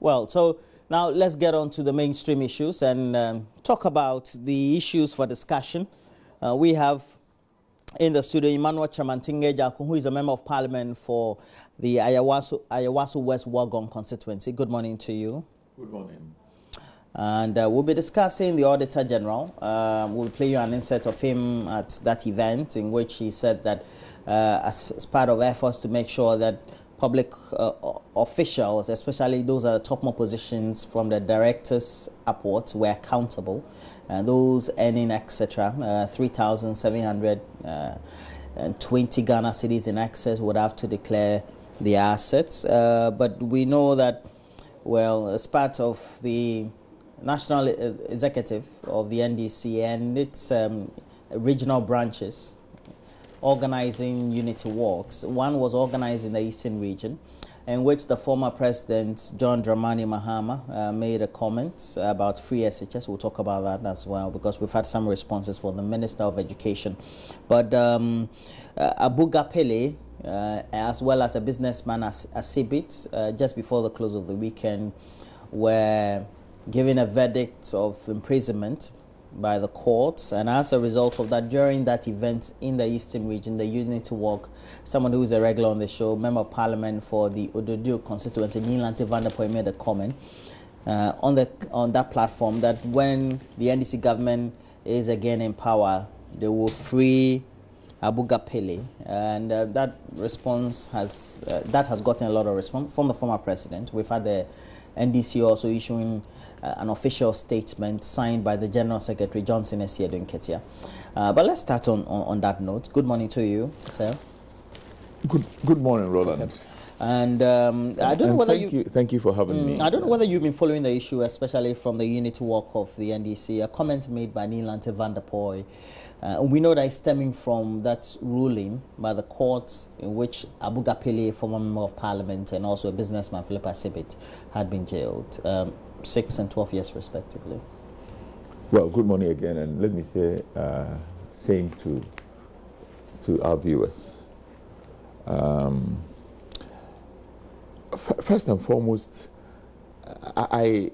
Well, so now let's get on to the mainstream issues and talk about the issues for discussion. We have in the studio Emmanuel Chamantinge, who is a member of parliament for the Ayawaso West Wagon constituency. Good morning to you. Good morning. And we'll be discussing the Auditor General. We'll play you an insert of him at that event in which he said that as part of efforts to make sure that public officials, especially those at the top more positions from the directors upwards, were accountable. Those earning, etc., 3,720 Ghana cedis in excess would have to declare the assets. But we know that, well, as part of the national executive of the NDC and its regional branches organizing unity walks. One was organized in the Eastern region, in which the former president, John Dramani Mahama, made a comment about free SHS. We'll talk about that as well, because we've had some responses from the Minister of Education. But Abuga Pele, as well as a businessman as Sibit, just before the close of the weekend, were given a verdict of imprisonment by the courts, and as a result of that, during that event in the Eastern region, the Unity Walk, someone who is a regular on the show, member of parliament for the Ododio constituency, Nii Lante Vanderpuye, made a comment on that platform that when the NDC government is again in power, they will free Abuga Pele, and that response has gotten a lot of response from the former president. We've had the NDC also issuing an official statement signed by the General Secretary, Johnson Esiedu Nketia. But let's start on that note. Good morning to you, sir. Good morning, Roland. Okay. And I don't know whether thank you for having me. I don't know whether you've been following the issue, especially from the Unity Walk of the NDC. A comment made by Nii Lante Vanderpuye. We know that it's stemming from that ruling by the courts in which Abuga Pele, former member of parliament, and also a businessman, Philippa Sibit, had been jailed 6 and 12 years respectively. Well, good morning again, and let me say same to our viewers. First and foremost, I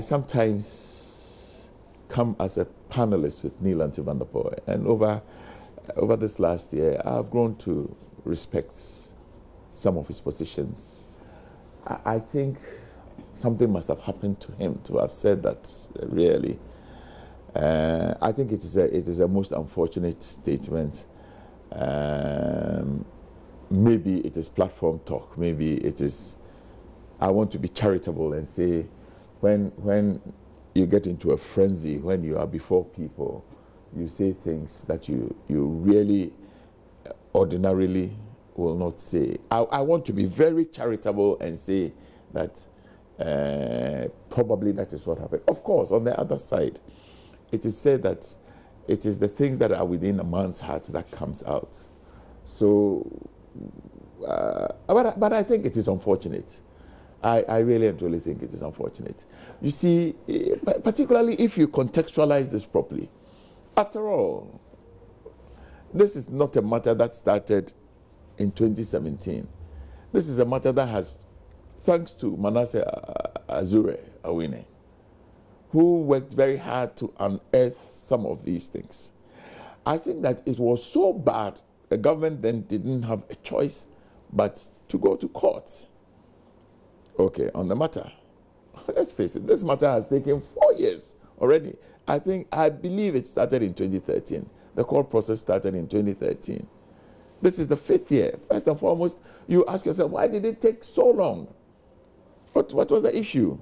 sometimes come as a panelist with Nii Lante Vanderpuye, and over this last year, I've grown to respect some of his positions. I think something must have happened to him to have said that, really. I think it is a most unfortunate statement. Maybe it is platform talk. Maybe it is, I want to be charitable and say, when you get into a frenzy, when you are before people, you say things that you really ordinarily will not say. I want to be very charitable and say that probably that is what happened. Of course, on the other side, it is said that it is the things that are within a man's heart that comes out. So, but I think it is unfortunate. I really and truly think it is unfortunate. You see, particularly if you contextualize this properly. After all, this is not a matter that started in 2017. This is a matter that has, thanks to Manasseh Azure Awine, who worked very hard to unearth some of these things. I think that it was so bad, the government then didn't have a choice but to go to court. Okay, on the matter. Let's face it, this matter has taken 4 years already. I believe it started in 2013. The court process started in 2013. This is the 5th year. First and foremost, you ask yourself, why did it take so long? What was the issue?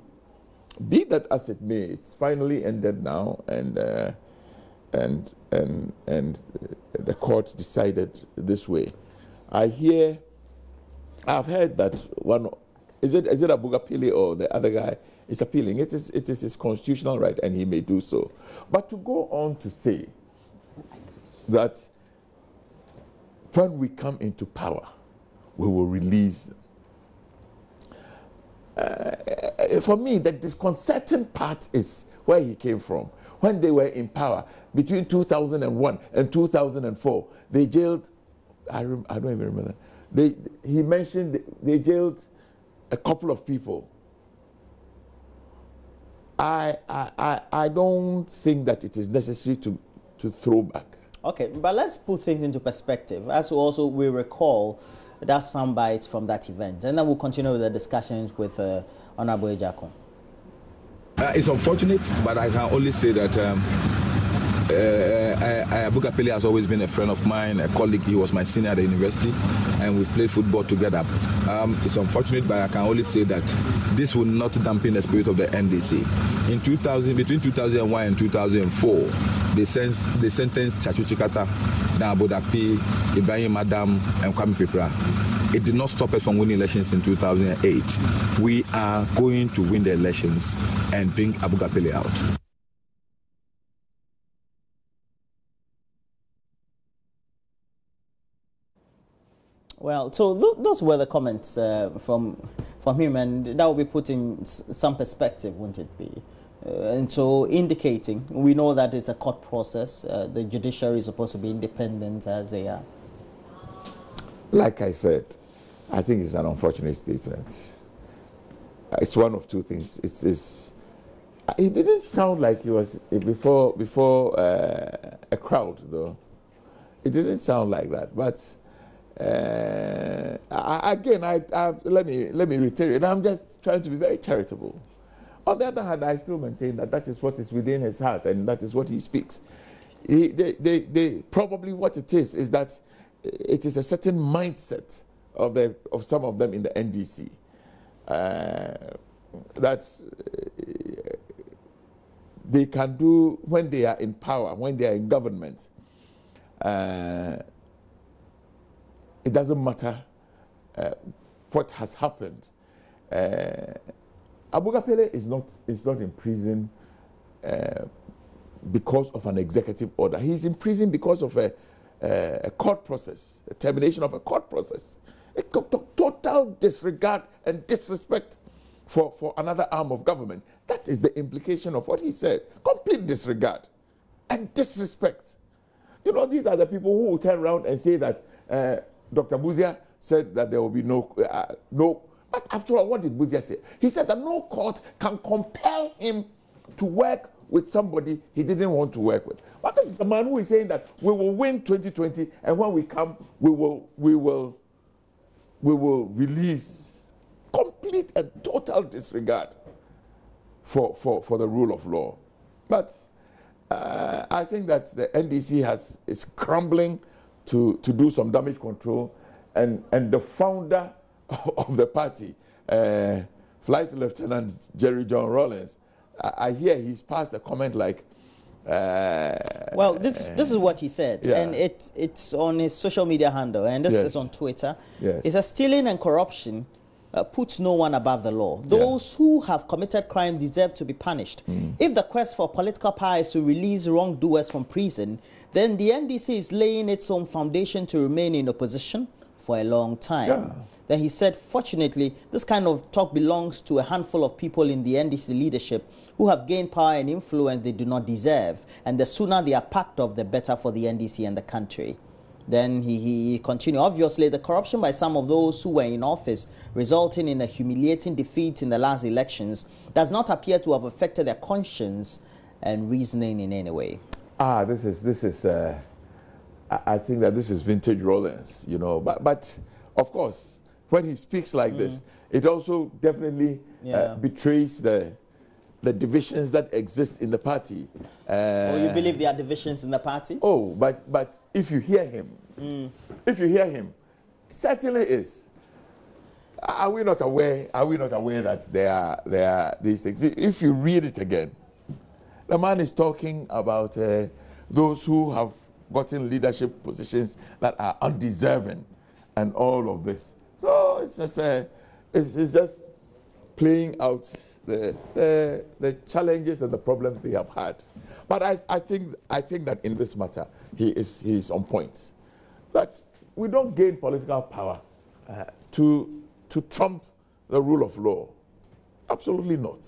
Be that as it may, it's finally ended now, and the court decided this way. I've heard that one. Is it Abuga Pele or the other guy is appealing? It is his constitutional right, and he may do so. But to go on to say that when we come into power, we will release them. For me, the disconcerting part is where he came from. When they were in power, between 2001 and 2004, they jailed, I don't even remember. He mentioned they jailed a couple of people I don't think that it is necessary to throw back. Okay, but let's put things into perspective. As also we recall that soundbite from that event, and then we'll continue with the discussions with Honorable Ejako. It's unfortunate, but I can only say that Abuga Pele has always been a friend of mine, a colleague. He was my senior at the university, and we've played football together. It's unfortunate, but I can only say that this will not dampen the spirit of the NDC. Between 2001 and 2004, they sentenced Chachu Chikata, Bodakpi, Ibrahim Madam, and Kwame Pepra. It did not stop us from winning elections in 2008. We are going to win the elections and bring Abuga Pele out. Well, so those were the comments from him, and that will be put in some perspective, wouldn't it be? And so indicating, we know that it's a court process. The judiciary is supposed to be independent as they are. Like I said, I think it's an unfortunate statement. It's one of two things. It didn't sound like he was before a crowd, though. It didn't sound like that. But again, let me reiterate. I'm just trying to be very charitable. On the other hand, I still maintain that is what is within his heart, and that is what he speaks. Probably what it is that it is a certain mindset of some of them in the NDC that they can do when they are in power, when they are in government. It doesn't matter what has happened. Abuga Pele is not in prison because of an executive order. He's in prison because of a court process, a termination of a court process. A total disregard and disrespect for another arm of government. That is the implication of what he said. Complete disregard and disrespect. You know, these are the people who will turn around and say that Dr. Buzia said that there will be no. But after all, what did Buzia say? He said that no court can compel him to work with somebody he didn't want to work with. But this is the man who is saying that we will win 2020, and when we come, we will release complete and total disregard for the rule of law. But I think that the NDC is crumbling to do some damage control, and the founder of the party, Flight Lieutenant Jerry John Rawlings, I hear he's passed a comment like, well, this is what he said, yeah. And it's on his social media handle, and this is on Twitter. Yes. It says, stealing and corruption puts no one above the law. Those who have committed crime deserve to be punished. If the quest for political power is to release wrongdoers from prison, then the NDC is laying its own foundation to remain in opposition for a long time. Yeah. Then he said, fortunately, this kind of talk belongs to a handful of people in the NDC leadership who have gained power and influence they do not deserve. And the sooner they are packed off, the better for the NDC and the country. Then he continued, obviously, the corruption by some of those who were in office, resulting in a humiliating defeat in the last elections, does not appear to have affected their conscience and reasoning in any way. This is I think that this is vintage Rawlings, you know. But of course, when he speaks like this, it also definitely betrays the divisions that exist in the party. You believe there are divisions in the party? Oh, but if you hear him, certainly is. Are we not aware that there are these things? If you read it again, the man is talking about those who have gotten leadership positions that are undeserving and all of this. So it's just playing out the challenges and the problems they have had. But I think that in this matter he is on point. That we don't gain political power to trump the rule of law. Absolutely not.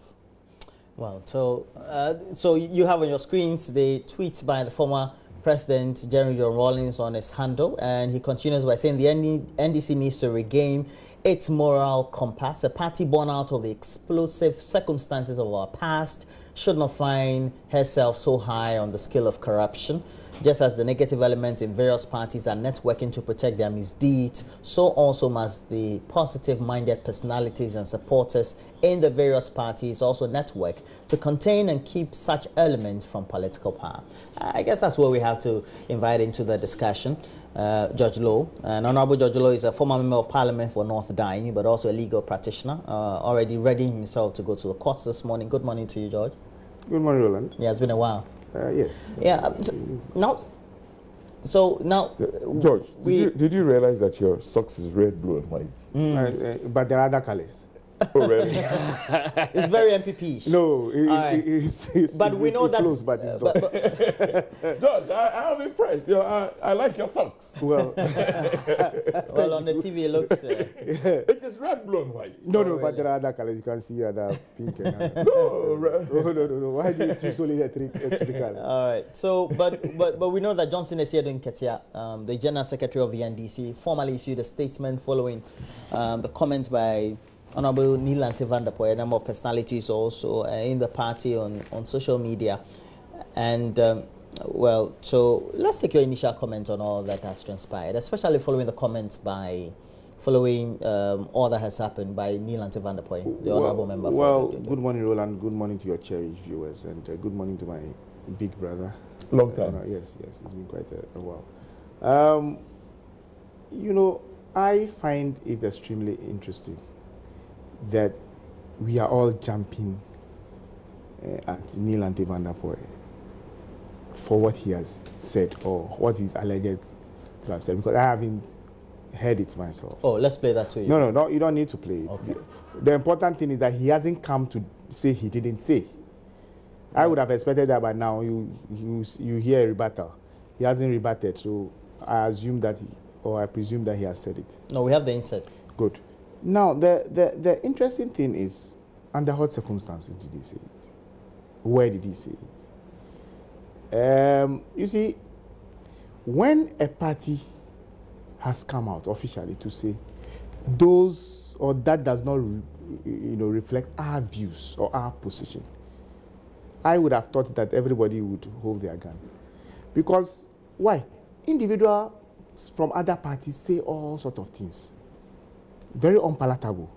Well, so you have on your screens the tweet by the former President Jerry John Rawlings on his handle, and he continues by saying the NDC needs to regain its moral compass. A party born out of the explosive circumstances of our past should not find herself so high on the scale of corruption. Just as the negative elements in various parties are networking to protect their misdeeds, so also must the positive-minded personalities and supporters in the various parties also network to contain and keep such elements from political power. I guess that's what we have to invite into the discussion. Judge Lowe, and Honorable Judge Lowe is a former member of Parliament for North Dying, but also a legal practitioner, already readying himself to go to the courts this morning. Good morning to you, George. Good morning, Roland. Yeah, it's been a while. Yes. Yeah. So now, George, did you realize that your socks is red, blue, and white? But there are other colors. Oh, really? it's very MPP-ish. No, but we know that. Close, but it's not. George, I'm impressed. I like your socks. Well, well, on the TV it looks. It is red, blue, and white. No, really? But there are other colors. You can see other pink and other. No. Why do you choose only the three colors? All right. So, but we know that Johnson Essiedu Nketia, the General Secretary of the NDC, formally issued a statement following the comments by Honorable Nii Lante Vanderpuye, a number of personalities also in the party on social media. And, well, so let's take your initial comment on all that has transpired, especially following the comments following all that has happened by Nii Lante Vanderpuye, the honorable member. Well, good morning, Roland. Good morning to your cherished viewers, and good morning to my big brother. Long time. Yes, it's been quite a while. You know, I find it extremely interesting that we are all jumping at Nii Lante Vanderpuye for what he has said or what he's alleged to have said, because I haven't heard it myself. Oh, let's play that to you. No, you don't need to play it. Okay. The important thing is that he hasn't come to say he didn't say. Yeah. I would have expected that by now you hear a rebuttal. He hasn't rebutted, so I assume that I presume that he has said it. No, we have the insert. Good. Now, the interesting thing is, under what circumstances did he say it? Where did he say it? You see, when a party has come out officially to say those or that does not reflect our views or our position, I would have thought that everybody would hold their gun. Because why? Individuals from other parties say all sorts of things. Very unpalatable.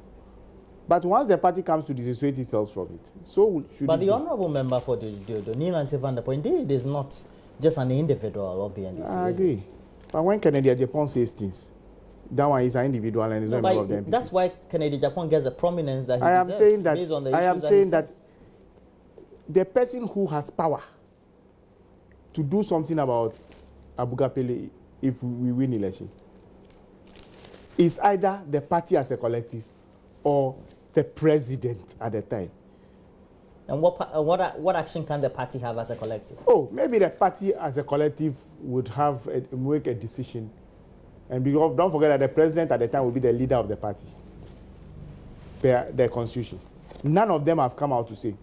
But once the party comes to dissociate itself from it, so should. But the honourable member for the Nii Lante Vanderpuye, indeed, is not just an individual of the NDC. I agree. But when Kennedy Japan says things, that one is an individual and is not of the NDC. That's why Kennedy Japan gets the prominence that he deserves. Saying that, based on the I am issues saying that the person who has power to do something about Abuga Pele if we win election is either the party as a collective or the president at the time. And what action can the party have as a collective? Oh, maybe the party as a collective would make a decision. And because don't forget that the president at the time will be the leader of the party, per the constitution. None of them have come out to say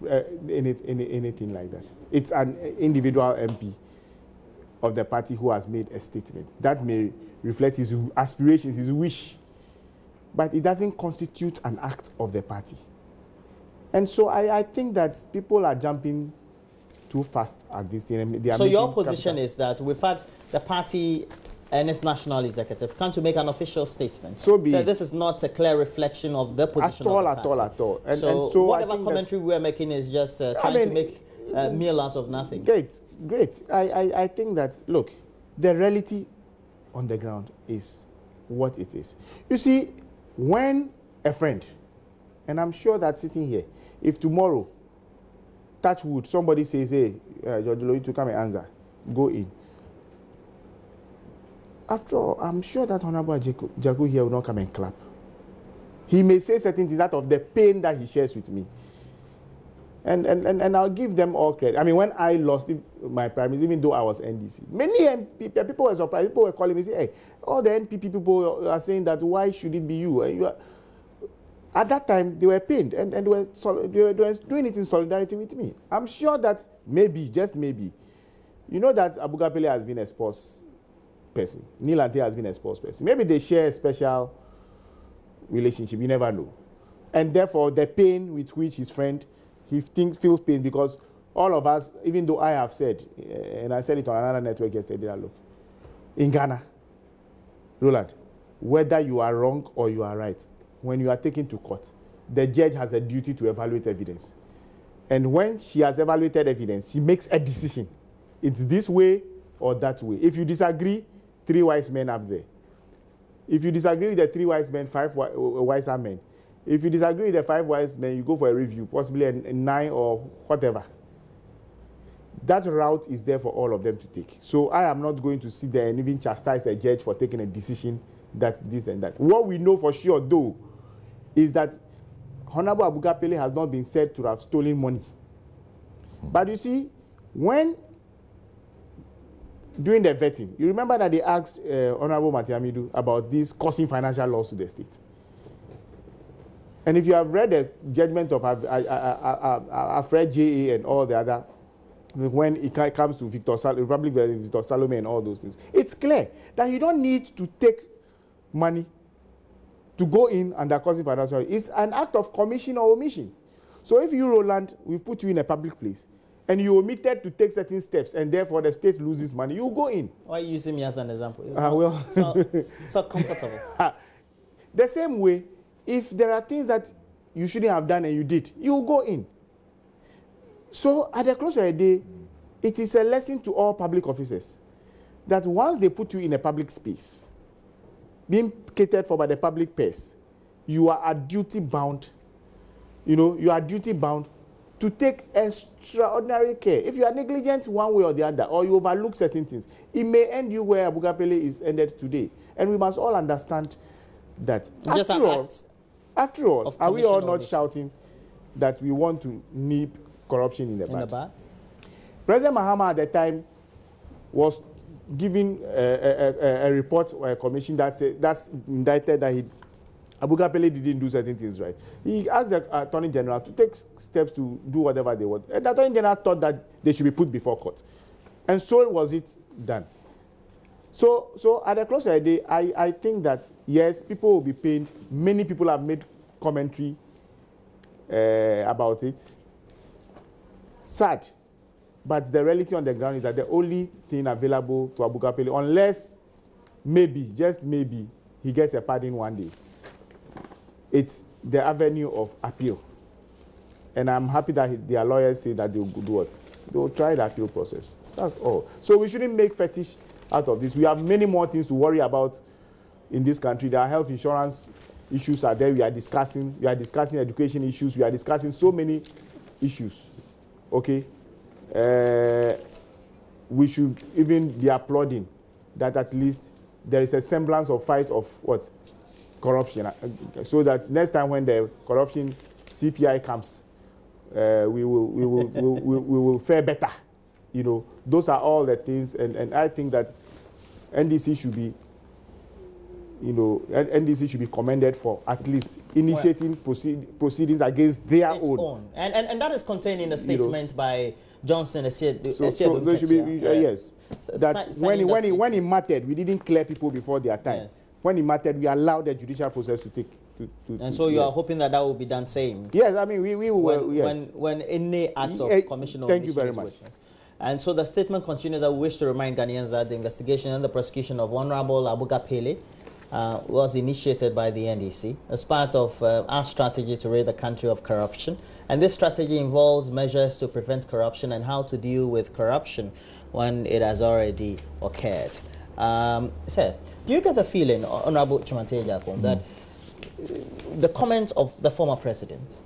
anything like that. It's an individual MP of the party who has made a statement that may reflect his aspirations, his wish, but it doesn't constitute an act of the party. And so I think that people are jumping too fast at this thing. So your position is that we've had the party and its national executive come to make an official statement. So this is not a clear reflection of the position of the party. At all. And so whatever commentary we're making is just trying to make a meal out of nothing. Great. I think that, look, the reality on the ground is what it is. You see, when a friend, and I'm sure that sitting here, if tomorrow, touch wood, somebody says, hey, George Lowe, to come and answer, go in. After all, I'm sure that Honorable Jagu here will not come and clap. He may say certain things out of the pain that he shares with me. And I'll give them all credit. I mean, when I lost my primaries, even though I was NDC, many people were surprised. People were calling me, say, hey, all the NPP people are saying that why should it be you? At that time, they were pained and they were doing it in solidarity with me. I'm sure that maybe, just maybe, you know that Abuga Pele has been a sports person. Nii Lante has been a sports person. Maybe they share a special relationship. You never know. And therefore, the pain with which his friend, feels pain because all of us, even though I have said, and I said it on another network yesterday, that look, in Ghana, Roland, whether you are wrong or you are right, when you are taken to court, the judge has a duty to evaluate evidence. And when she has evaluated evidence, she makes a decision. It's this way or that way. If you disagree, 3 wise men up there. If you disagree with the 3 wise men, 5 wiser men. If you disagree with the 5 wise men, you go for a review, possibly a 9 or whatever. That route is there for all of them to take. So I am not going to sit there and even chastise a judge for taking a decision that this and that. What we know for sure, though, is that Honorable Abuga Pele has not been said to have stolen money. But you see, when during the vetting, you remember that they asked Honorable Matiamidu about this causing financial loss to the state. And if you have read the judgment of Afred J.A. and all the other, when it comes to Republic Victor Salome and all those things, it's clear that you don't need to take money to go in under causing financial. It's an act of commission or omission. So if you, Roland, we put you in a public place, and you omitted to take certain steps, and therefore the state loses money, you go in. Why are you using me as an example? Well, so comfortable. The same way, if there are things that you shouldn't have done and you did, you go in. So at the close of the day, it is a lesson to all public officers that once they put you in a public space, being catered for by the public purse, you are duty bound. You are duty bound to take extraordinary care. If you are negligent one way or the other, or you overlook certain things, it may end you where Abuga Pele is ended today. And we must all understand that. After all, are we all not shouting that we want to nip corruption in the bud? President Mahama at the time was giving a report or a commission that's indicted that Abuga Pele didn't do certain things right. He asked the Attorney General to take steps to do whatever they want. And the Attorney General thought that they should be put before court. And so was it done. So at the close of the day, I think that, yes, people will be pained. Many people have made commentary about it. Sad. But the reality on the ground is that the only thing available to Abuga Pele, unless maybe, just maybe, he gets a pardon one day, it's the avenue of appeal. And I'm happy that their lawyers say that they will do what? They will try the appeal process. That's all. So we shouldn't make fetish out of this. We have many more things to worry about in this country. There are health insurance issues are there. We are discussing education issues. We are discussing so many issues. Okay? We should even be applauding that at least there is a semblance of fight of what? Corruption. So that next time when the corruption CPI comes, we will fare better. Those are all the things, and I think that NDC should be, NDC should be commended for at least initiating proceedings against their own. And that is contained in the statement by Johnson. So there should be, yes. That when he mattered, we didn't clear people before their time. Yes. When it mattered, we allowed the judicial process to take. So you are hoping that will be done same? Yes, I mean, we will. Yes. When any act of commission or thank you very much. Witness. And so the statement continues that we wish to remind Ghanaians that the investigation and the prosecution of Honorable Abuga Pele was initiated by the NDC as part of our strategy to rid the country of corruption. And this strategy involves measures to prevent corruption and how to deal with corruption when it has already occurred. Sir, do you get the feeling, Honorable Chimante Ejapon, that the comment of the former president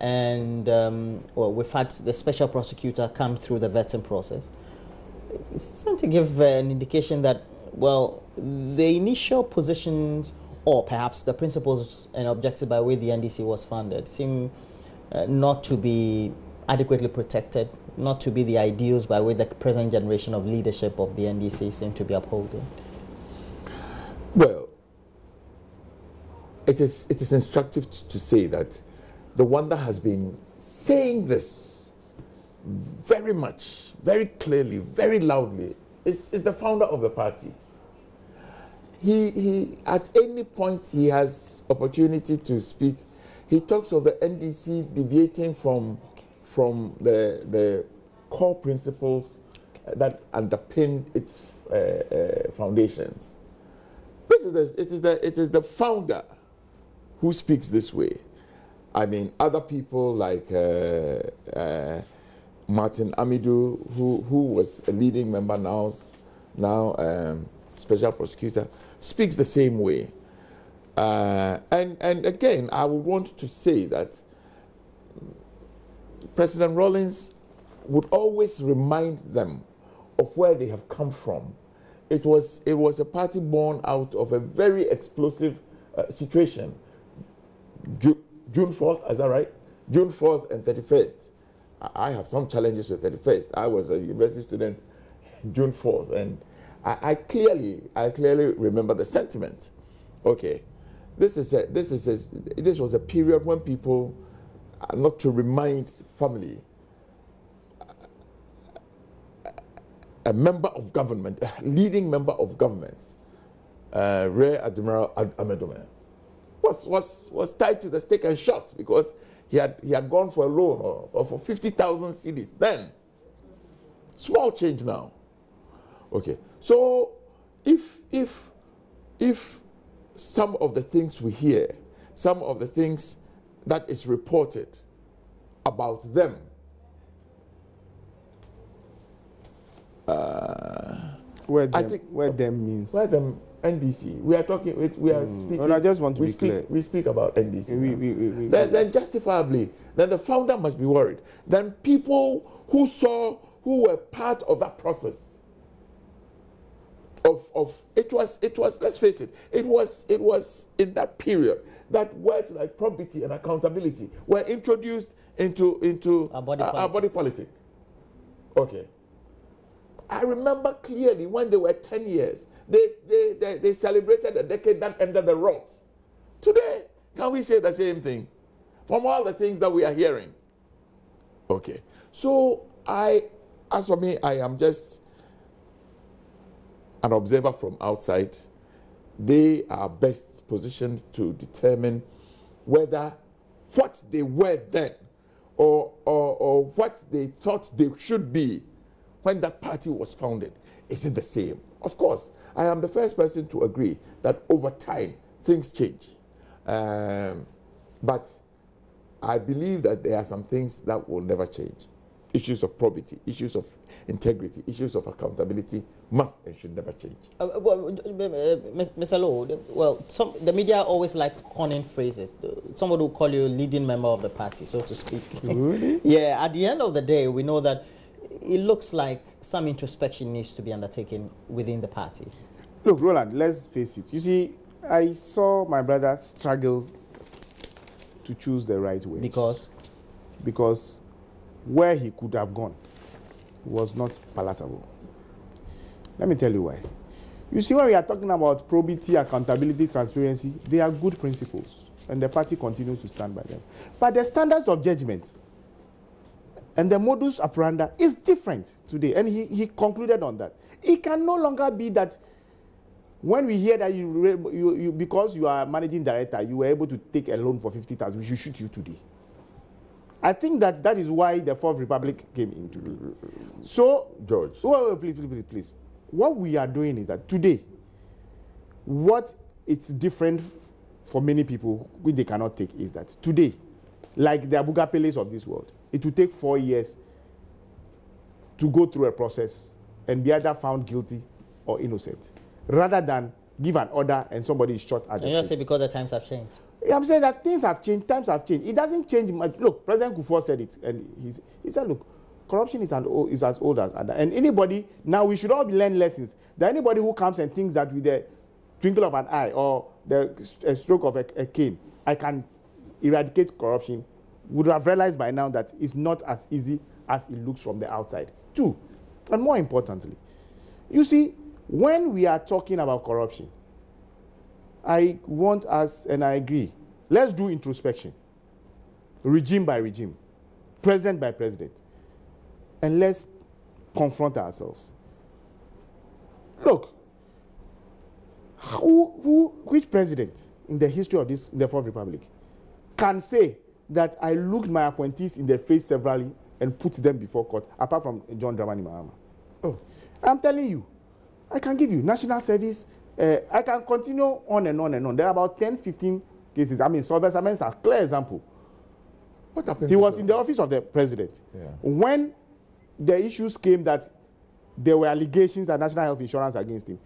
and we've had the special prosecutor come through the vetting process, it's trying to give an indication that, well, the initial positions or perhaps the principles and objectives by which the NDC was funded seem not to be adequately protected, not to be the ideals by which the present generation of leadership of the NDC seem to be upholding? Well, it is instructive to say that the one that has been saying this very much, very clearly, very loudly is the founder of the party. He at any point he has opportunity to speak, he talks of the NDC deviating from the core principles that underpin its foundations. It is the founder who speaks this way. I mean, other people like Martin Amidu, who was a leading member now special prosecutor, speaks the same way. And again, I would want to say that President Rawlings would always remind them of where they have come from. It was a party born out of a very explosive situation. June 4th, is that right? June 4th and 31st. I have some challenges with 31st. I was a university student June 4th, and I clearly remember the sentiment. Okay, this was a period when people, not to remind family, a member of government, a leading member of government, Rear Admiral Amedome, was tied to the stake and shot because he had gone for a loan or for 50,000 cedis then. Small change now. Okay, so if some of the things we hear, some of the things that is reported about them, where them means NDC. We are talking. We are speaking. Well, I just want to be clear. We speak about NDC. Then justifiably, then the founder must be worried. Then people who were part of that process. It was. Let's face it. It was in that period that words like probity and accountability were introduced into our body politic. Okay. I remember clearly when they were 10 years, they celebrated a decade that ended the rot. Today, can we say the same thing? From all the things that we are hearing. Okay. So as for me, I am just an observer from outside. They are best positioned to determine whether what they were then or what they thought they should be when that party was founded, is it the same? Of course, I am the first person to agree that over time things change. But I believe that there are some things that will never change. Issues of probity, issues of integrity, issues of accountability must and should never change. Mr. Lowe, well, the media always like cunning phrases. Somebody will call you a leading member of the party, so to speak. Really? Yeah, at the end of the day, we know that it looks like some introspection needs to be undertaken within the party. Look, Roland, let's face it. You see, I saw my brother struggle to choose the right way. Because where he could have gone was not palatable. Let me tell you why. You see, when we are talking about probity, accountability, transparency, they are good principles, and the party continues to stand by them. But the standards of judgment and the modus operandi is different today, and he concluded on that. It can no longer be that when we hear that you because you are managing director, you were able to take a loan for 50,000, we should shoot you today. I think that is why the Fourth Republic came into being. So, George. Please. What we are doing is that today, what it's different for many people, which they cannot take, is that today, like the Abuga Peles of this world, it will take 4 years to go through a process and be either found guilty or innocent, rather than give an order and somebody is shot at the And you say because the times have changed. I'm saying that things have changed, times have changed. It doesn't change much. Look, President Kufuor said it, and he said, look, corruption is as old as Adam. And anybody, now we should all learn lessons. That anybody who comes and thinks that with the twinkle of an eye or the stroke of a cane, I can eradicate corruption, would have realized by now that it's not as easy as it looks from the outside. Two, and more importantly, you see, when we are talking about corruption, I want us, and I agree, let's do introspection, regime by regime, president by president, and let's confront ourselves. Look, which president in the history of this, the Fourth Republic, can say that I looked my appointees in the face severally and put them before court, apart from John Dramani Mahama. Oh, I'm telling you, I can give you national service. I can continue on and on and on. There are about 10, 15 cases. I mean, Sylvester Mensah, a clear example. What happened? He was in the office of the president. Yeah. When the issues came that there were allegations of national health insurance against him,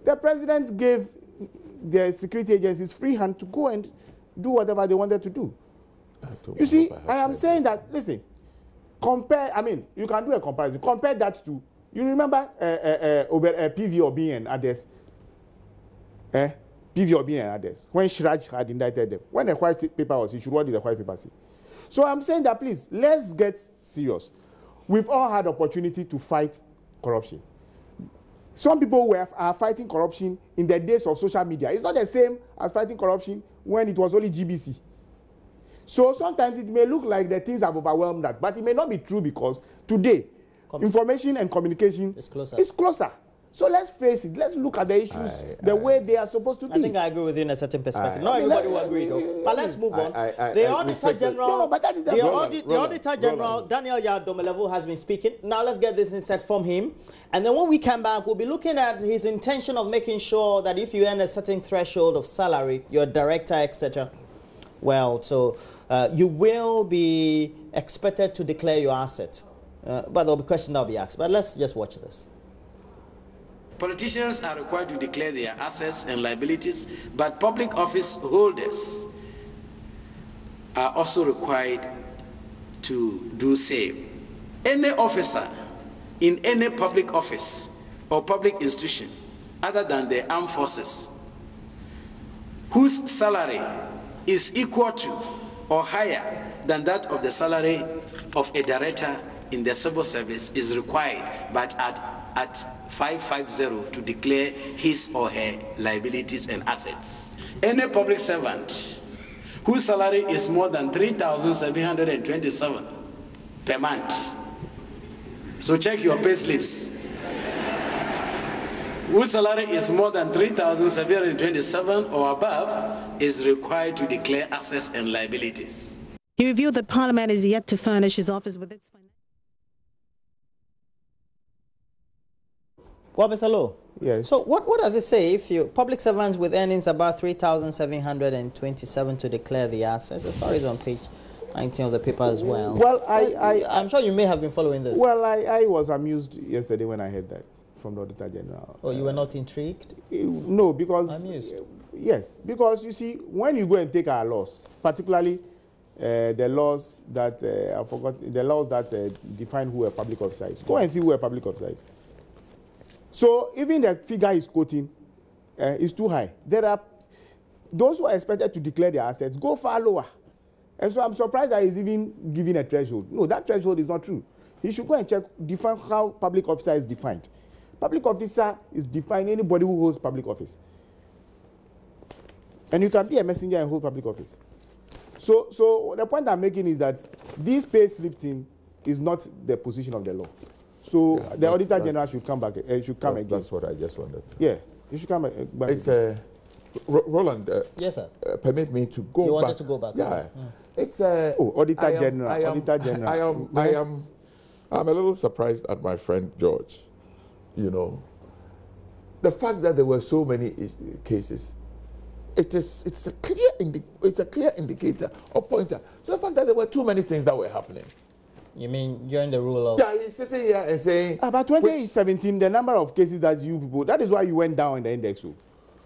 the president gave the security agencies free hand to go and do whatever they wanted to do. You see, I am saying that, listen, compare, I mean, you can do a comparison. Compare that to, you remember PV Obi and others? PV Obi and others, when Shraj had indicted them, when the white paper was issued, what did the white paper say? So I'm saying that, please, let's get serious. We've all had opportunity to fight corruption. Some people are fighting corruption in the days of social media. It's not the same as fighting corruption when it was only GBC. So sometimes it may look like the things have overwhelmed that, but it may not be true because today, information and communication is closer. So let's face it. Let's look at the issues the way they are supposed to be. I think I agree with you in a certain perspective. Not everybody will agree, though. But let's move on. The Auditor General, the Auditor General, Daniel Yadomelevu, has been speaking. Now let's get this insight from him. And then when we come back, we'll be looking at his intention of making sure that if you earn a certain threshold of salary, you're a director, etc., well, so you will be expected to declare your assets. But there'll be questions that will be asked. But let's just watch this. Politicians are required to declare their assets and liabilities, but public office holders are also required to do same. Any officer in any public office or public institution other than the armed forces whose salary is equal to or higher than that of the salary of a director in the civil service is required, but at 550 to declare his or her liabilities and assets. Any public servant whose salary is more than 3,727 per month, so check your pay slips, whose salary is more than 3,727 or above is required to declare assets and liabilities. He revealed that Parliament is yet to furnish his office with its financial. Well, Mr. Lowe, yes. So what does it say if you public servants with earnings about 3,727 to declare the assets? The story is on page 19 of the paper as well. Well, I'm sure you may have been following this. Well, I was amused yesterday when I heard that from the Auditor General. Oh, you were not intrigued? No, because amused. Yes, because you see, when you go and take our laws, particularly the laws that I forgot, the laws that define who a public officer is. Go and see who a public officer is. So even the figure he's quoting is too high. There are those who are expected to declare their assets go far lower. And so I'm surprised that he's even giving a threshold. No, that threshold is not true. He should go and define how public officer is defined. Public officer is defined anybody who holds public office. And you can be a messenger and hold public office. So the point I'm making is that this pay slip thing is not the position of the law. So yeah, the Auditor General should come back. Should come again. That's what I just wanted. Yeah, you should come back. It's Roland. Yes, sir. Permit me to go back. You wanted to go back? Yeah. It's Auditor General. I'm a little surprised at my friend George. You know, the fact that there were so many cases. It's a clear indicator or pointer. So the fact that there were too many things that were happening. You mean during the rule of... Yeah, he's sitting here and saying... About 2017, the number of cases that you people... That is why you went down in the index.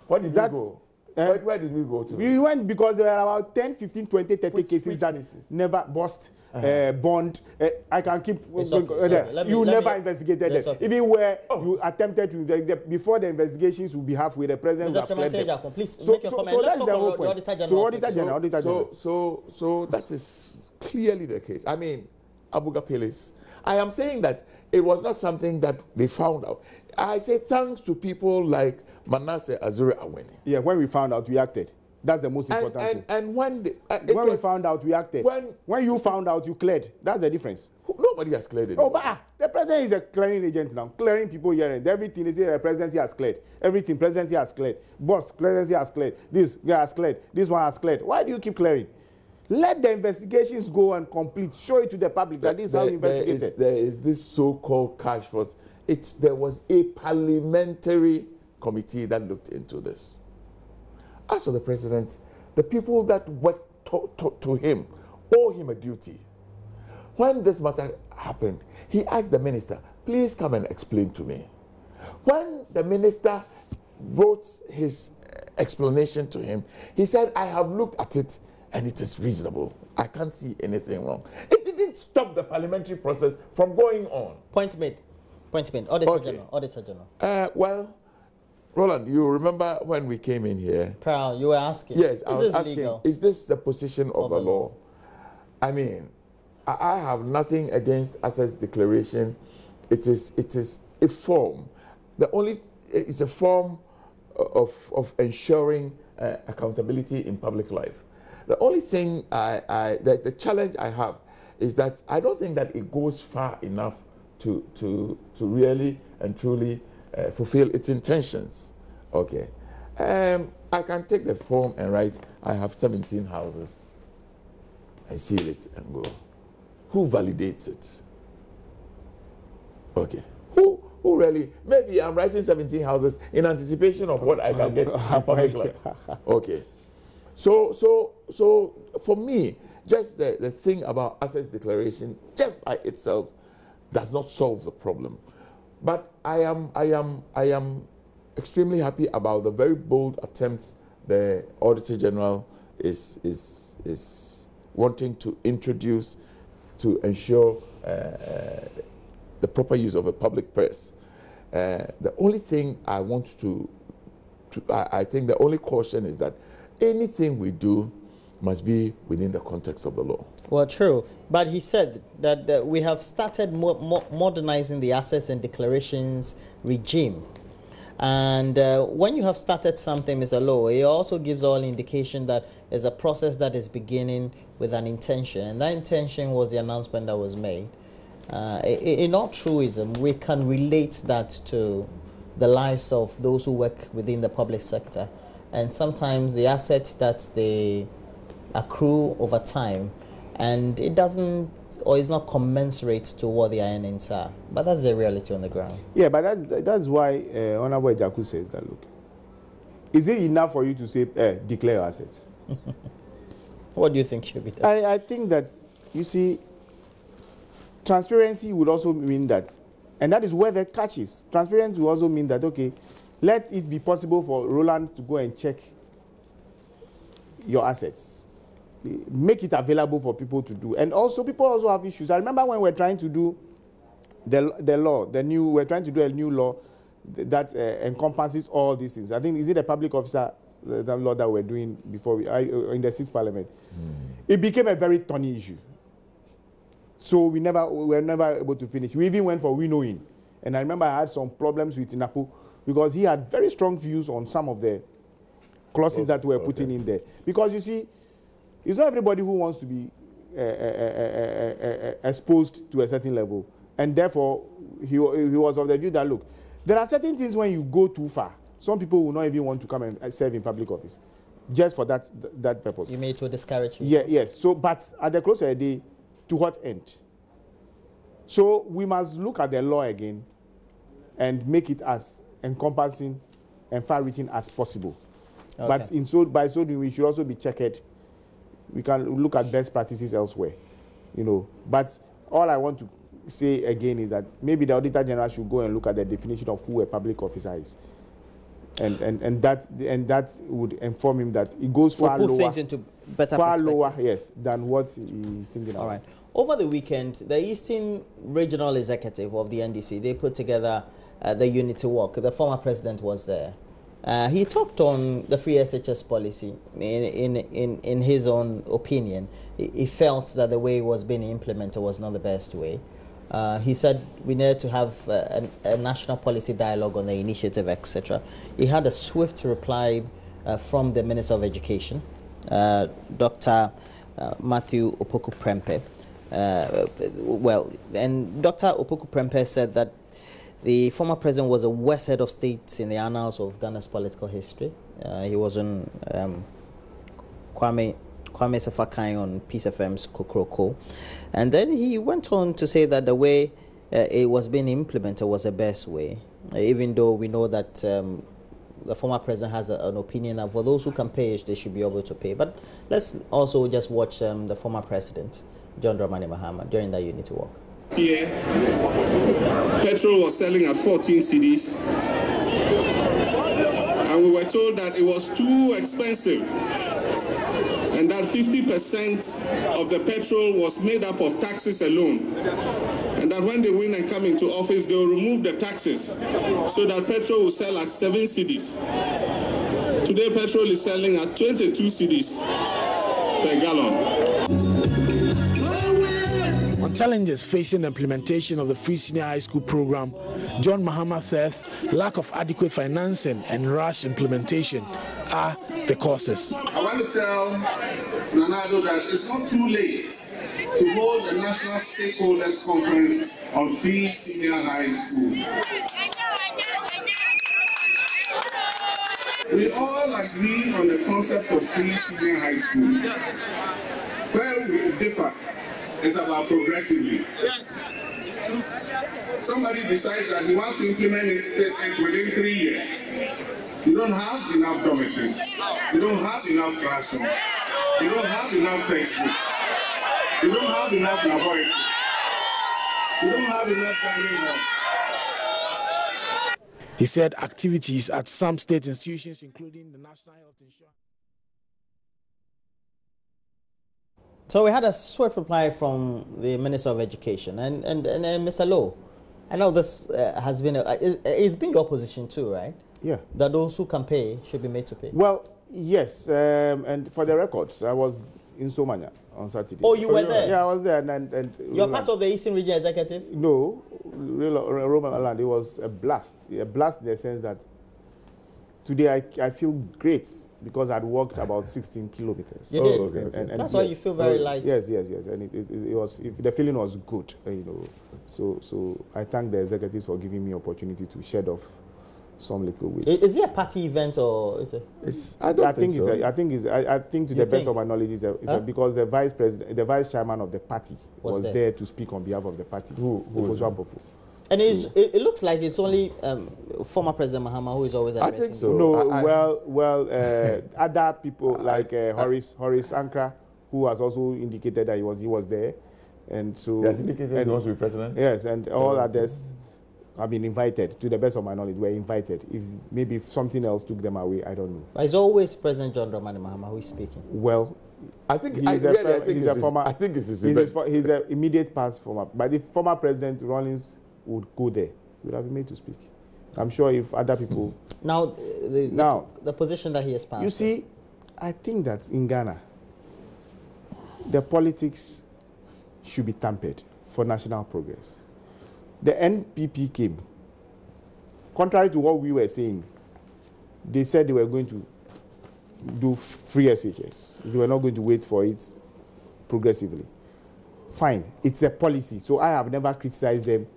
Where did we go? Where did we go to? We went because there are about 10, 15, 20, 30 cases that never bust, bond. I can keep... You never investigated them. Even where you attempted to investigate, before the investigations will be halfway, the president will have pled them. Please make your comment. Let's that's the whole point. Auditor General. So that is clearly the case. I mean, Abuga Pele. I am saying that it was not something that they found out. I say thanks to people like Manasseh Azure Awene. Yeah, when we found out, we acted. That's the most important thing. And when we found out, we acted. When you found out, you cleared. That's the difference. No, Nobody has cleared it. Oh, but the president is a clearing agent now, clearing people here and everything. They say the presidency has cleared. Everything, presidency has cleared. Boss, presidency has cleared. This guy has cleared. This one has cleared. Why do you keep clearing? Let the investigations go and complete. Show it to the public that this is how you investigate it. There is this so-called cash force. There was a parliamentary committee that looked into this. As for the president, the people that worked to him owe him a duty. When this matter happened, he asked the minister, please come and explain to me. When the minister wrote his explanation to him, he said, I have looked at it and it is reasonable. I can't see anything wrong. It didn't stop the parliamentary process from going on. Point made. Auditor General. Auditor General. Well, Roland, you remember when we came in here? Proud, you were asking. Yes, I was asking, legal? Is this the position of the law? I mean, I have nothing against assets declaration. It is a form. It's a form of ensuring accountability in public life. The only thing the challenge I have is that I don't think that it goes far enough to really and truly fulfill its intentions. Okay. I can take the form and write, I have 17 houses, and seal it and go. Who validates it? Okay. Who really? Maybe I'm writing 17 houses in anticipation of what I can get in public life. Okay. So for me, just the thing about assets declaration, just by itself, does not solve the problem. But I am extremely happy about the very bold attempts the Auditor General is wanting to introduce to ensure the proper use of a public purse. The only thing I want I think the only caution is that anything we do must be within the context of the law. Well, true. But he said that we have started modernizing the assets and declarations regime. And when you have started something, Mr. Lowe, it also gives all indication that it's a process that is beginning with an intention. And that intention was the announcement that was made. In all truism, we can relate that to the lives of those who work within the public sector. And sometimes the assets that they accrue over time, and it doesn't, or is not commensurate to what their earnings are. But that's the reality on the ground. Yeah, but that's why Honorable Ejaku says that, look, is it enough for you to say, declare your assets? What do you think should be done? I think that, you see, transparency would also mean that, and that is where the catch is. Transparency will also mean that, okay, let it be possible for Roland to go and check your assets. Make it available for people to do. And also, people also have issues. I remember when we were trying to do we're trying to do a new law that encompasses all these things. I think, is it a public officer, the law that we're doing before in the 6th Parliament? It became a very thorny issue. So we were never able to finish. We even went for winnowing. And I remember I had some problems with Inapu because he had very strong views on some of the clauses that were put in there. Because you see, it's not everybody who wants to be exposed to a certain level. And therefore, he was of the view that, look, there are certain things when you go too far, some people will not even want to come and serve in public office, just for that purpose. You made to discourage people. Yeah, yes. So, but at the close of the day, to what end? So we must look at the law again and make it as encompassing and far-reaching as possible. Okay. But by so doing, we should also be checked. We can look at best practices elsewhere, you know. But all I want to say again is that maybe the Auditor General should go and look at the definition of who a public officer is, and that would inform him that it goes far lower, things into better far lower, yes, than what he's thinking. All right. Over the weekend, the Eastern Regional Executive of the NDC, they put together the Unity Walk. The former president was there. He talked on the free SHS policy. In his own opinion, he felt that the way it was being implemented was not the best way. He said we needed to have a national policy dialogue on the initiative, etc. He had a swift reply from the Minister of Education, Dr. Matthew Opoku Prempeh. Well, and Dr. Opoku Prempeh said that the former president was the worst head of state in the annals of Ghana's political history. He was on Kwame Sefakai on Peace FM's Kokoroko. And then he went on to say that the way it was being implemented was the best way, even though we know that the former president has an opinion that for those who can pay, they should be able to pay. But let's also just watch the former president, John Dramani Mahama, during that unity walk. Here, petrol was selling at 14 cedis, and we were told that it was too expensive, and that 50% of the petrol was made up of taxes alone, and that when they win and come into office, they will remove the taxes so that petrol will sell at 7 cedis. Today, petrol is selling at 22 cedis per gallon. On challenges facing the implementation of the free senior high school program, John Mahama says lack of adequate financing and rush implementation are the causes. I want to tell Nanado that it's not too late to hold a national stakeholders conference on free senior high school. We all agree on the concept of free senior high school. Where we differ is about progressively. Somebody decides that he wants to implement it within 3 years. You don't have enough dormitories. You don't have enough classrooms. You don't have enough textbooks. You don't have enough laboratories. You don't have enough dining halls. He said activities at some state institutions, including the National Health Insurance. So we had a swift reply from the Minister of Education and Mr. Lowe. I know this has been it's been your position too, right? Yeah. That those who can pay should be made to pay. Well, yes, and for the records, I was in Somania on Saturday. Oh, you were there? Yeah, I was there. And you're part of the Eastern Region Executive? No, Roman Land. It was a blast in the sense that today I feel great because I'd walked about 16 kilometers. You did? Okay. And that's why you feel very light. Yes. And it was, the feeling was good, So I thank the executives for giving me opportunity to shed off some little weight. Is it a party event or is it? I think to the best of my knowledge, it's because the vice president, the vice chairman of the party was there to speak on behalf of the party. Who? And it looks like it's only former President Mahama who is always addressing. I think so. No, other people like Horace Ankra, who has also indicated that he was there, and so he has indicated he wants to be president. Yes, and all others have been invited. To the best of my knowledge, were invited. If something else took them away, I don't know. But it's always President John Dramani Mahama who is speaking. Well, I think he's the immediate past former. But the former President Rawlings would go there, he would have been made to speak. I'm sure if other people... Now, the position that he has passed. You see, I think that in Ghana, the politics should be tempered for national progress. The NPP came. Contrary to what we were saying, they said they were going to do free SHS. They were not going to wait for it progressively. Fine, it's a policy. So I have never criticized them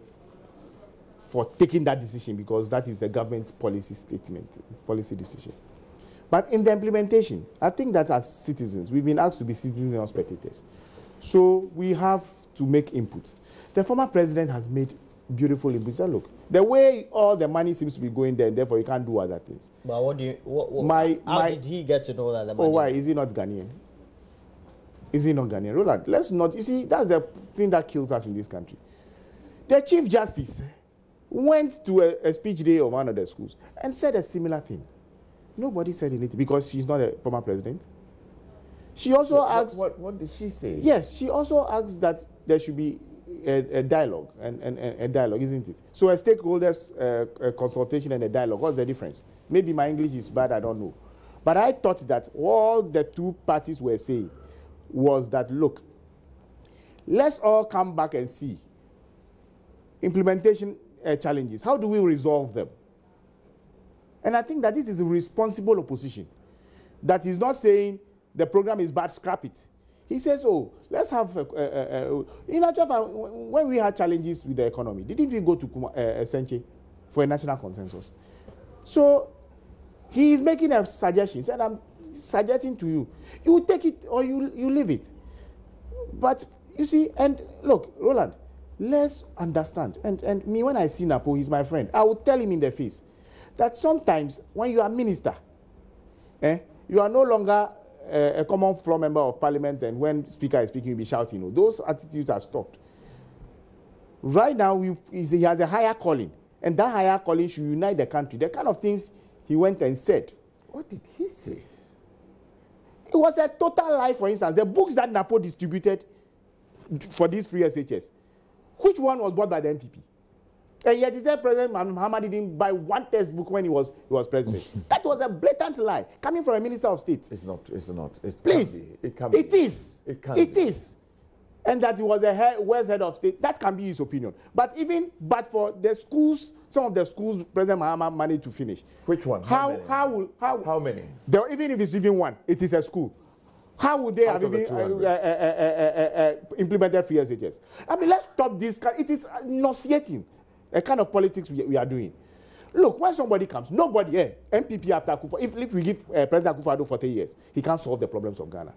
for taking that decision because that is the government's policy statement, policy decision. But in the implementation, I think that as citizens, we've been asked to be citizens and not spectators. So we have to make inputs. The former president has made beautiful inputs. And look, the way all the money seems to be going there, and therefore you can't do other things. But how did he get to know that the money? Oh, why? Is he not Ghanaian? Is he not Ghanaian? Roland, let's not, you see, that's the thing that kills us in this country. The Chief Justice went to a speech day of one of the schools and said a similar thing. Nobody said anything because she's not a former president. She also asked... What did she say? Yes, she also asked that there should be a dialogue, and a dialogue, isn't it? So a stakeholders consultation and a dialogue, what's the difference? Maybe my English is bad, I don't know. But I thought that all the two parties were saying was that, look, let's all come back and see implementation challenges. How do we resolve them? And I think that this is a responsible opposition that is not saying the program is bad, scrap it. He says, oh, let's have in actual fact, when we had challenges with the economy, didn't we go to Senche for a national consensus? So he is making a suggestion, and I'm suggesting to you, you take it or you leave it. But you see, and look, Roland, let's understand. And me, when I see Napo, he's my friend, I will tell him in the face that sometimes when you are minister, you are no longer a common floor member of parliament, and when speaker is speaking, you'll be shouting. You know, those attitudes have stopped. Right now, he has a higher calling, and that higher calling should unite the country. The kind of things he went and said. What did he say? It was a total lie. For instance, the books that Napo distributed for these free SHS, which one was bought by the MPP? And yet he said President Mahama didn't buy one textbook when he was president. That was a blatant lie coming from a minister of state. It's not. Please. It can be. It is. It can be. It is. And that he was a West head of state, that can be his opinion. But for the schools, some of the schools President Mahama managed to finish. Which one? How many? Even if it's even one, it is a school. How would they have even implemented free SHS? I mean, let's stop this. It is nauseating, a kind of politics we are doing. Look, when somebody comes, nobody, MPP after Akufo, if we give President Akufo 40 years, he can't solve the problems of Ghana.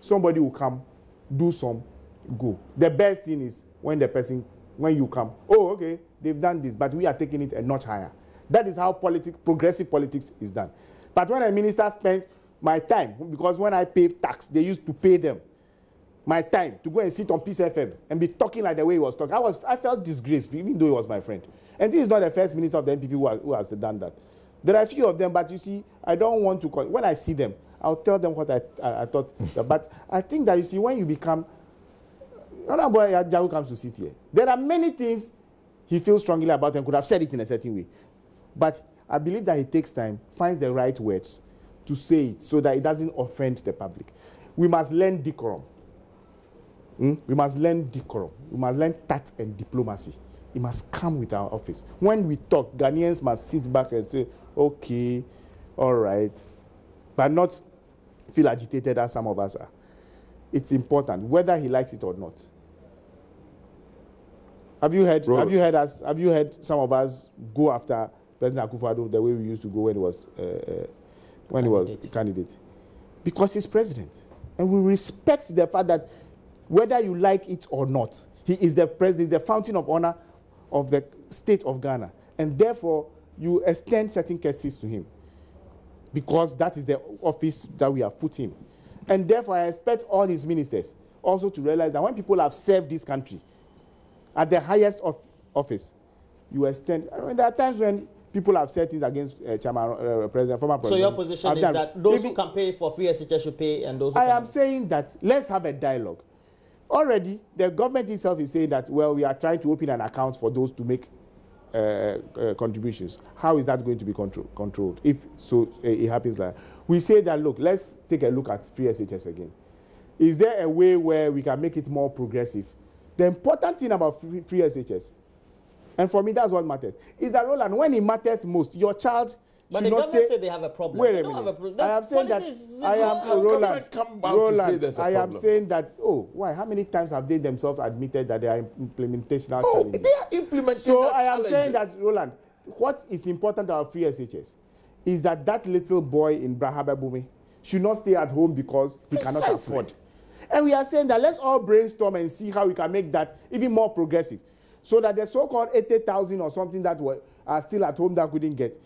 Somebody will come, do some, go. The best thing is when you come, oh, okay, they've done this, but we are taking it a notch higher. That is how progressive politics is done. But when a minister spends my time, because when I pay tax, they used to pay them my time to go and sit on Peace FM and be talking like the way he was talking. I felt disgraced, even though he was my friend. And this is not the first minister of the NPP who has done that. There are a few of them, but you see, I don't want to. When I see them, I'll tell them what I thought. But I think that, you see, when you become, Honorable Jawu comes to sit here, there are many things he feels strongly about and could have said it in a certain way. But I believe that he takes time, finds the right words to say it so that it doesn't offend the public. We must learn decorum. We must learn decorum. We must learn tact and diplomacy. It must come with our office. When we talk, Ghanaians must sit back and say, okay, all right, but not feel agitated as some of us are. It's important, whether he likes it or not. Have you heard some of us go after President Akufo-Addo the way we used to go when he was a candidate? Because he's president. And we respect the fact that whether you like it or not, he is the president, the fountain of honor of the state of Ghana. And therefore, you extend certain courtesies to him. Because that is the office that we have put him. And therefore, I expect all his ministers also to realize that when people have served this country at the highest office, you extend. I mean, there are times when people have said things against former president. So your position is that those who can pay for free SHS should pay, and those who I am saying that let's have a dialogue. Already, the government itself is saying that, well, we are trying to open an account for those to make contributions. How is that going to be controlled? If so, it happens like we say that, look, let's take a look at free SHS again. Is there a way where we can make it more progressive? The important thing about free SHS, and for me that's what matters, is that, Roland, when it matters most, your child. But the government said they have a problem. Wait a minute. I am saying that. I am saying that. Oh, why? How many times have they themselves admitted that they are implementational challenges? They are implementing. So I am saying that, Roland, what is important about free SHS is that little boy in Brahababumi should not stay at home because he cannot afford. And we are saying that let's all brainstorm and see how we can make that even more progressive, so that the so-called 80,000 or something that are still at home that couldn't get,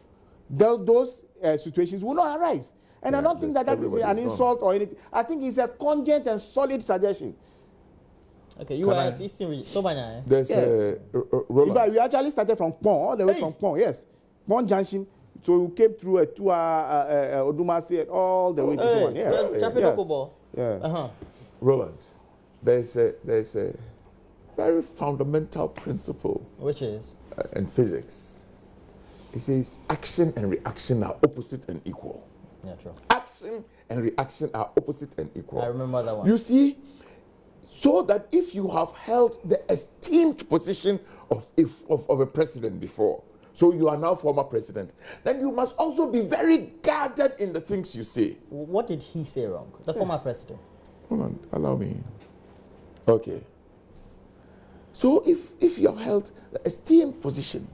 those situations will not arise. And I don't think that is an insult or anything. I think it's a cogent and solid suggestion. Okay, you are at Eastern Region. Sobanya, there's in fact, we actually started from Pong, all the way from Pong, yes. Pong Junction. So we came through a tour, Odumasi, all the way to Soban. Yeah. Roland, there's a very fundamental principle. Which is? In physics. It says action and reaction are opposite and equal. Yeah, true. Action and reaction are opposite and equal. I remember that one. You see, so that if you have held the esteemed position of a president before, so you are now former president, then you must also be very guarded in the things you say. What did he say wrong? The former president? Hold on, allow me. Okay. So if you have held the esteemed position,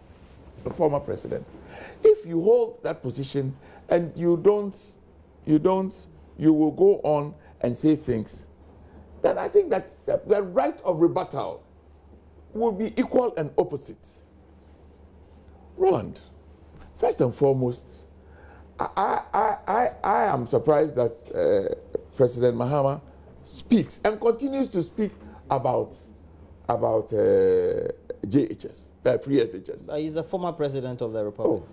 the former president, if you hold that position and you will go on and say things, then I think that the right of rebuttal will be equal and opposite. Roland, first and foremost, I am surprised that President Mahama speaks and continues to speak about JHS, free SHS. He's a former president of the republic. Oh,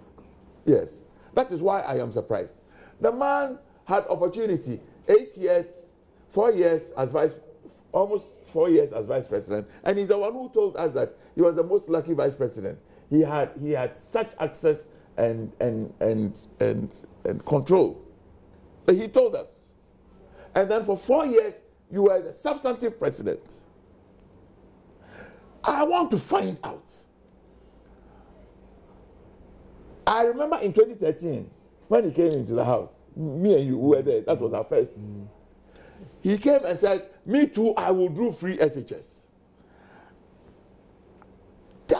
yes. That is why I am surprised. The man had opportunity, 8 years, 4 years as almost 4 years as vice president, and he's the one who told us that he was the most lucky vice president. He had such access and control. But he told us. And then for 4 years, you were the substantive president. I want to find out. I remember in 2013, when he came into the house, me and you were there, that was our first. He came and said, me too, I will do free SHS.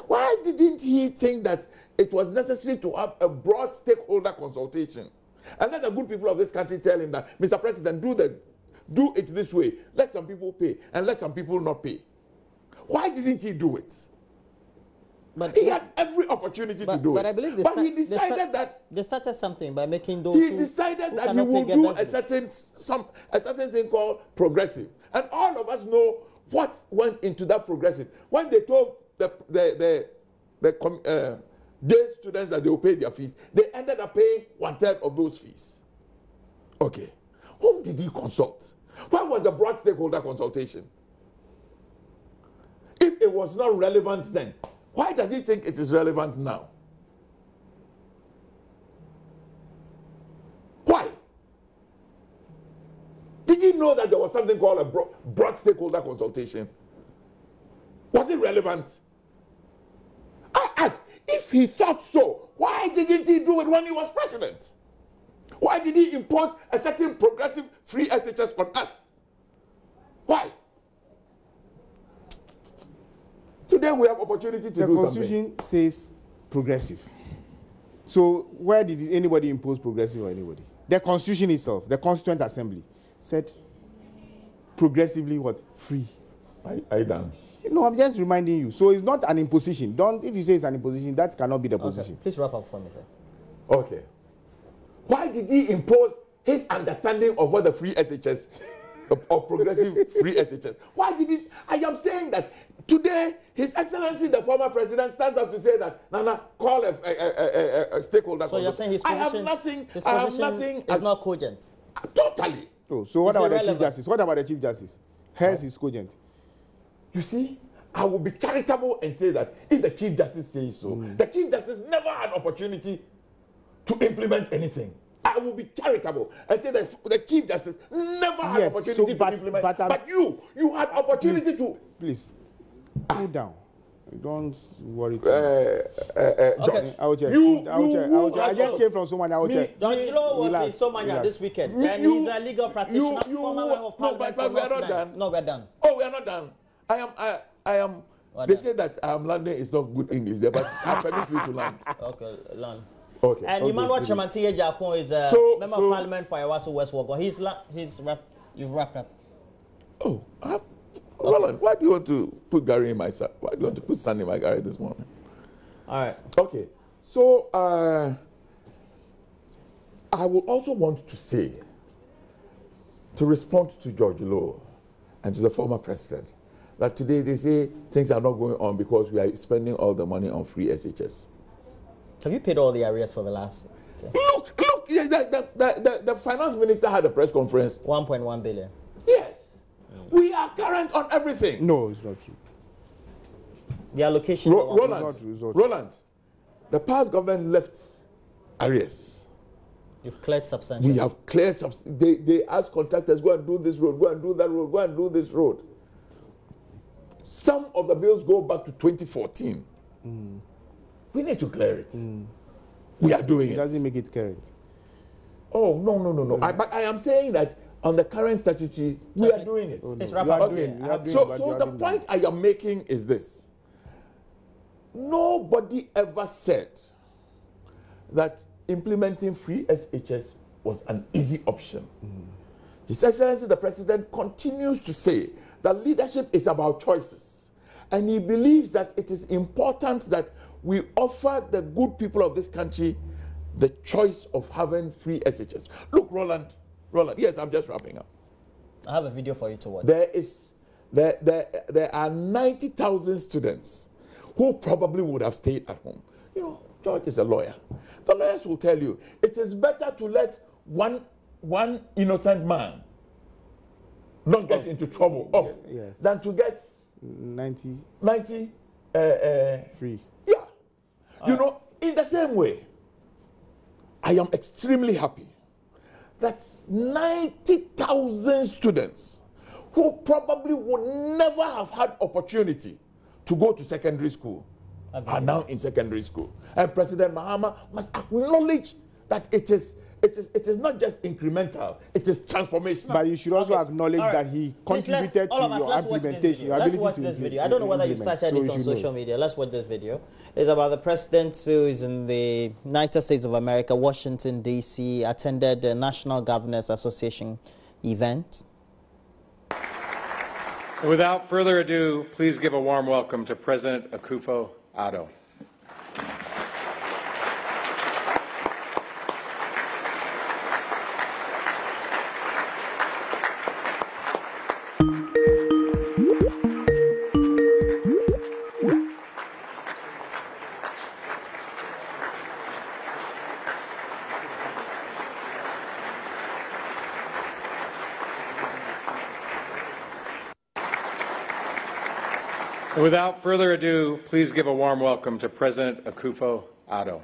Why didn't he think that it was necessary to have a broad stakeholder consultation? And let the good people of this country tell him that, Mr. President, do it this way. Let some people pay and let some people not pay. Why didn't he do it? But he had every opportunity to do it. But I believe he decided that they started something by making those. He decided that he will do a certain thing called progressive, and all of us know what went into that progressive. When they told the day students that they will pay their fees, they ended up paying 1/3 of those fees. Okay, whom did he consult? Where was the broad stakeholder consultation? If it was not relevant then, why does he think it is relevant now? Why? Did he know that there was something called a broad stakeholder consultation? Was it relevant? I asked, if he thought so, why didn't he do it when he was president? Why did he impose a certain progressive free SHS on us? Why? Today we have opportunity to do something. The Constitution says progressive. So where did anybody impose progressive on anybody? The Constitution itself, the Constituent Assembly, said progressively what? Free. Are you done? No, I'm just reminding you. So it's not an imposition. If you say it's an imposition, that cannot be the position. Please wrap up for me, sir. Okay. Why did he impose his understanding of what the free SHS of progressive free SHS? Why did he? I am saying that today, His Excellency, the former president, stands up to say that Nana, call a stakeholder. So you're saying his position, I have nothing. Is not cogent. Totally. Oh, so what about the Chief Justice? What about the Chief Justice? Hers is cogent. You see, I will be charitable and say that if the Chief Justice says so, the Chief Justice never had opportunity to implement anything. I will be charitable and say that the Chief Justice never had opportunity to implement. But you had opportunity to. Please, cool down. Don't worry too much. Okay. I will check. I just came from someone. I will check. Danilo was in Somania this weekend, and he's a legal practitioner, former member of parliament. But we are not done. No, we are done. Oh, we are not done. I am. They say that London is not good English there, but I permit you to learn. Okay, learn. Okay. And Emmanuel Chamantiye Japon is a member of parliament for Ayawaso West Wogon. You've wrapped up. Oh, Roland, why do you want to put Gary in my side? Why do you want to put sand in my Gary this morning? All right. Okay. So I would also want to say, to respond to George Lowe and to the former president, that today they say things are not going on because we are spending all the money on free SHS. Have you paid all the arrears for the last? Look! The finance minister had a press conference. 1.1 billion. Yes. We are current on everything. No, it's not true. The allocation. Roland, the past government left arrears. You've cleared substantial. We have cleared they asked contractors, go and do this road, go and do that road, go and do this road. Some of the bills go back to 2014. We need to clear it. We are doing it. It doesn't make it current. Oh, no. But I am saying that on the current statutory, we are doing it. It's You are doing, So the point I am making is this. Nobody ever said that implementing free SHS was an easy option. His Excellency the President continues to say that leadership is about choices. And he believes that it is important that we offer the good people of this country the choice of having free SHS. Look, Roland, yes, I'm just wrapping up. I have a video for you to watch. There are 90,000 students who probably would have stayed at home. You know, George is a lawyer. The lawyers will tell you it is better to let one innocent man not get into trouble than to get 90 free. Yeah. You know, in the same way, I am extremely happy that 90,000 students who probably would never have had opportunity to go to secondary school are now in secondary school. And President Mahama must acknowledge that it is not just incremental, it is transformational. But you should also acknowledge that he contributed to your implementation. Let's watch this video. I don't know whether you've started it on social media. Let's watch this video. It's about the president who is in the United States of America, Washington, D.C., attended the National Governors Association event. Without further ado, please give a warm welcome to President Akufo-Addo. Without further ado, please give a warm welcome to President Akufo-Addo.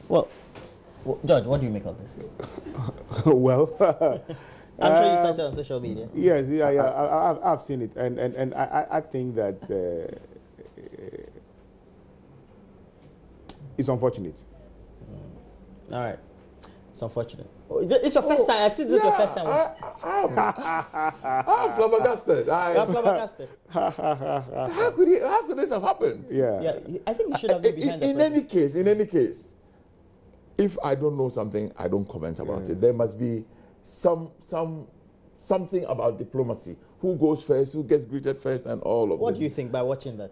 Well, George, what do you make of this? Well, I'm sure you saw it on social media. Yes, I've seen it, and I think that it's unfortunate. All right, it's unfortunate. It's your first time. I see this is your first time. I'm flabbergasted. I'm flabbergasted. How could this have happened? Yeah. I think you should have been behind the in any case, if I don't know something, I don't comment about it. There must be something about diplomacy. Who goes first? Who gets greeted first? And all of What this. do you think by watching that?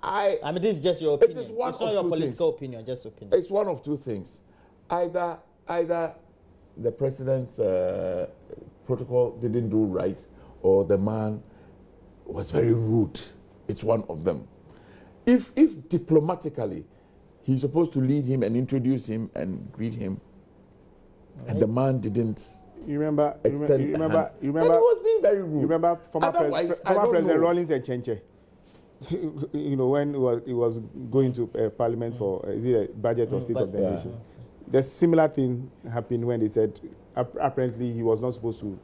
I mean, this is just your opinion. It is one it's not of your two political things. opinion, just opinion. It's one of two things. Either the president's protocol didn't do right, or the man was very rude. It's one of them. If diplomatically, he's supposed to lead him and introduce him and greet him, and the man didn't. You remember? And he was being very rude. You remember former President Rawlings and Chenche? You know, when he was going to Parliament for is it a budget or State of the Nation? The similar thing happened when they said apparently he was not supposed to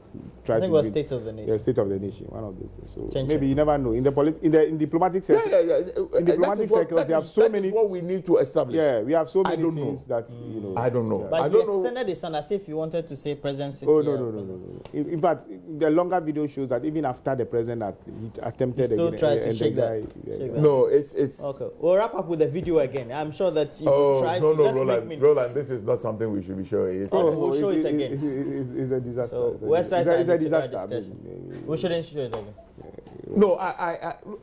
try to. I think it was State of the Nation. Yeah, State of the Nation, one of those things. So Chenche. maybe you never know. In diplomatic circles, in diplomatic circles, they have so many. That is what we need to establish. Yeah, we have so many things that you know. I don't know. But he extended his hand as if he wanted to say President City. Oh no. In fact, the longer video shows that even after the president he attempted he still again, tried to shake that. No, it's. Okay, we'll wrap up with the video again. I'm sure that you will try to. Roland, this is not something we should be showing. We'll show it again. It's a disaster. So West Side it's a disaster. We shouldn't show it again. No,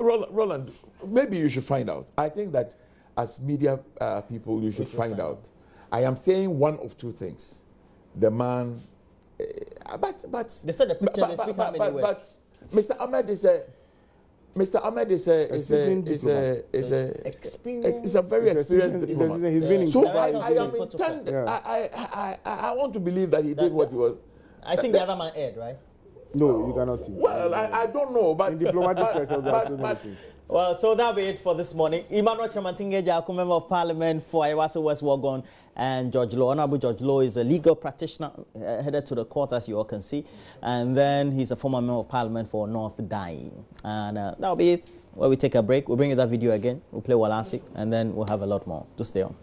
Roland, maybe you should find out. I think that as media people, you should find out. I am saying one of two things. The man, but they said the picture. They speak how many words? But Mr. Ahmed is a very experienced diplomat. He's been so I am intended. I want to believe that he did what he was. I think the other man aired, right? No, you cannot think. Well, I don't know, but in diplomatic circles, there are so many things. Well, so that'll be it for this morning. Emmanuel Chamantingeja, Member of Parliament for Iwasu West Wagon, and George Law. Honorable George Law is a legal practitioner headed to the court, as you all can see. And then he's a former Member of Parliament for North Dai. And that'll be it. Where we take a break, we'll bring you that video again. We'll play Walasik, and then we'll have a lot more. To stay on.